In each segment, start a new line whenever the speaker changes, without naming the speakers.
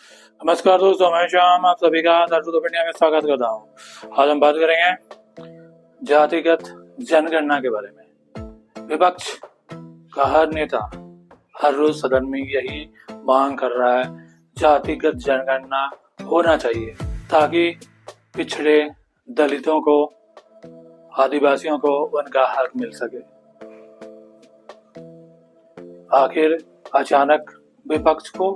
नमस्कार दोस्तों, मैं श्याम आप सभी का दर्शक इंडिया में स्वागत करता हूँ। आज हम बात करेंगे जातिगत जनगणना के बारे में। विपक्ष का हर नेता हर रोज सदन में यही मांग कर रहा है, जातिगत जनगणना होना चाहिए ताकि पिछड़े दलितों को, आदिवासियों को उनका हक मिल सके। आखिर अचानक विपक्ष को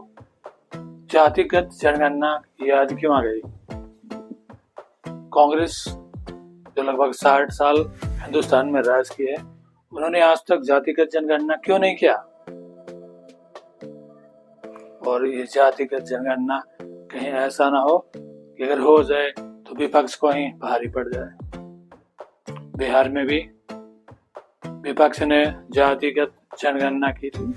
जातिगत जनगणना याद क्यों आ गई? कांग्रेस जो लगभग 60 साल हिंदुस्तान में राज की है, उन्होंने आज तक जातिगत जनगणना क्यों नहीं किया? और ये जातिगत जनगणना कहीं ऐसा ना हो कि अगर हो जाए तो विपक्ष को ही भारी पड़ जाए। बिहार में भी विपक्ष ने जातिगत जनगणना की थी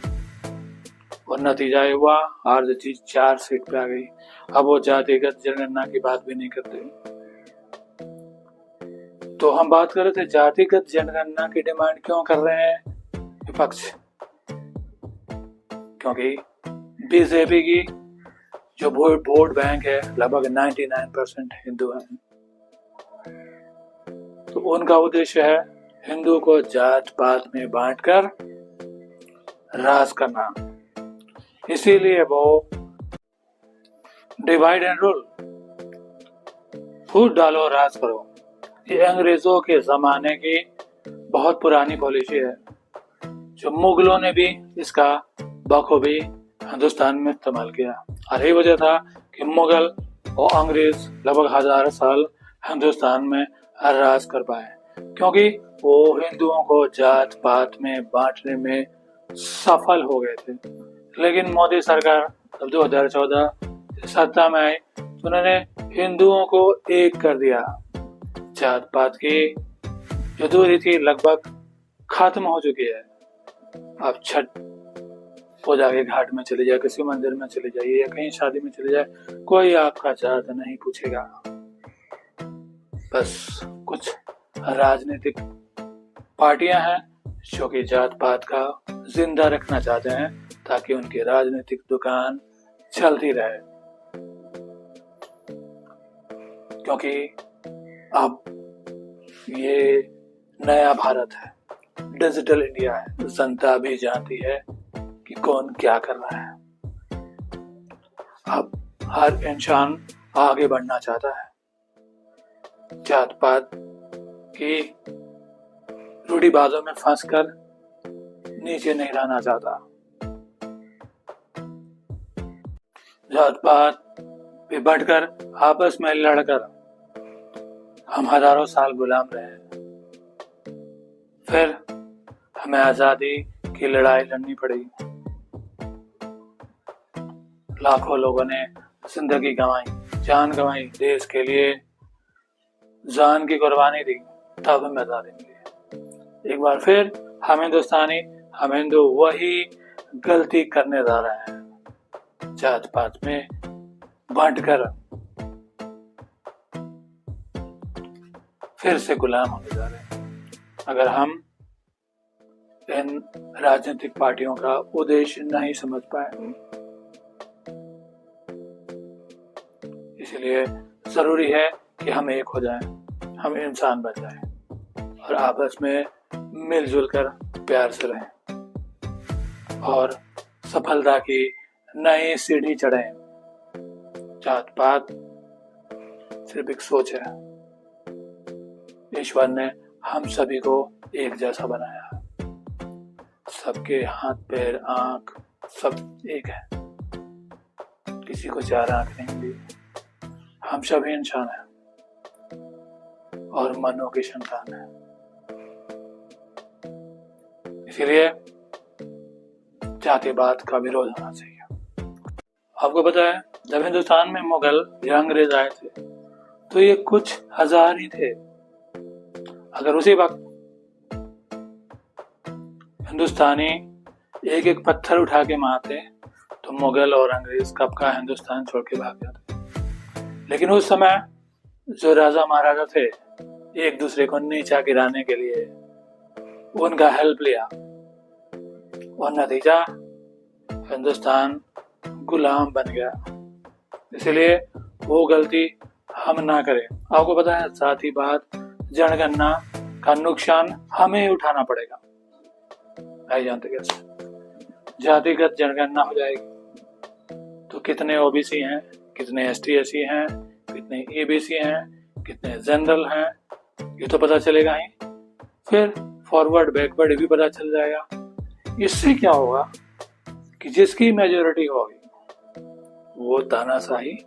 और नतीजा हुआ आरजेडी 4 सीट पे आ गई। अब वो जातिगत जनगणना की बात भी नहीं करते। तो हम बात कर रहे थे जातिगत जनगणना की डिमांड क्यों कर रहे हैं विपक्ष? क्योंकि बीजेपी की जो वोट बैंक है लगभग 99% हिंदू हैं। तो उनका उद्देश्य है हिंदू को जात पात में बांटकर राज करना। इसीलिए वो डिवाइड एंड रूल, फूट डालो राज करो, ये अंग्रेजों के जमाने की बहुत पुरानी पॉलिसी है, जो मुगलों ने भी इसका बखूबी हिंदुस्तान में इस्तेमाल किया। और यही वजह था कि मुगल और अंग्रेज लगभग 1000 साल हिंदुस्तान में राज कर पाए, क्योंकि वो हिंदुओं को जात पात में बांटने में सफल हो गए थे। लेकिन मोदी सरकार जब 2014 सत्ता में आई तो उन्होंने हिंदुओं को एक कर दिया। जात पात की जो दूरी थी लगभग खत्म हो चुकी है। आप छठ पूजा के घाट में चले जाए, किसी मंदिर में चले जाइए या कहीं शादी में चले जाए, कोई आपका जात नहीं पूछेगा। बस कुछ राजनीतिक पार्टियां हैं जो कि जात पात का जिंदा रखना चाहते हैं ताकि उनकी राजनीतिक दुकान चलती रहे। क्योंकि अब ये नया भारत है, डिजिटल इंडिया है, जनता भी जानती है कि कौन क्या कर रहा है। अब हर इंसान आगे बढ़ना चाहता है, जात पात की रूढ़िवादों में फंसकर नीचे नहीं रहना चाहता। जात पात पे बढ़कर आपस में लड़कर हम हजारों साल गुलाम रहे। फिर हमें आजादी की लड़ाई लड़नी पड़ी। लाखों लोगों ने जिंदगी गंवाई, जान गंवाई, देश के लिए जान की कुर्बानी दी, तब हमें आजादी मिली। एक बार फिर हम हिंदुस्तानी, हम हिंदू वही गलती करने जा रहे हैं, जात पात में बांटकर फिर से गुलाम होने जा रहे हैं। अगर हम इन राजनीतिक पार्टियों का उद्देश्य नहीं समझ पाए, इसलिए जरूरी है कि हम एक हो जाएं, हम इंसान बन जाएं और आपस में मिलजुल कर प्यार से रहें और सफलता की नई सीढ़ी चढ़ें। जात पात सिर्फ एक सोच है। ईश्वर ने हम सभी को एक जैसा बनाया, सबके हाथ पैर आंख सब एक है, किसी को 4 आंख नहीं मिली। हम सभी इंसान हैं और मनों की संतान है। इसीलिए जातिवाद का विरोध होना चाहिए। आपको पता है जब हिंदुस्तान में मुगल या अंग्रेज आए थे तो ये कुछ हजार ही थे। अगर उसी वक्त हिंदुस्तानी एक एक पत्थर उठा के मारते तो मुगल और अंग्रेज कब का हिंदुस्तान छोड़ के भाग जाते। लेकिन उस समय जो राजा महाराजा थे एक दूसरे को नीचा गिराने के लिए उनका हेल्प लिया और नतीजा हिंदुस्तान गुलाम बन गया। इसलिए वो गलती हम ना करें। आपको पता है, साथ ही बात जनगणना का नुकसान हमें ही उठाना पड़ेगा। नहीं जानते कैसे? जातिगत जनगणना हो जाएगी तो कितने ओबीसी हैं, कितने एसटी एससी हैं, कितने एबीसी हैं, कितने जनरल हैं, ये तो पता चलेगा ही। फिर फॉरवर्ड बैकवर्ड भी पता चल जाएगा। इससे क्या होगा कि जिसकी मेजोरिटी होगी वो तानाशाही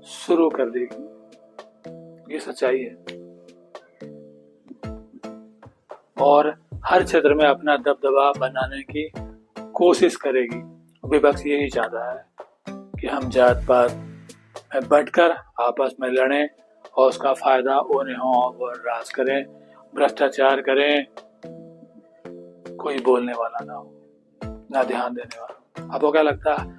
शुरू कर देगी। ये सच्चाई है। और हर क्षेत्र में अपना दबदबा बनाने की कोशिश करेगी। विपक्ष यही चाहता है कि हम जात पात में बंटकर आपस में लड़ें और उसका फायदा उन्हें हो और राज करें, भ्रष्टाचार करें, कोई बोलने वाला ना हो, ना ध्यान देने वाला। आपको क्या लगता है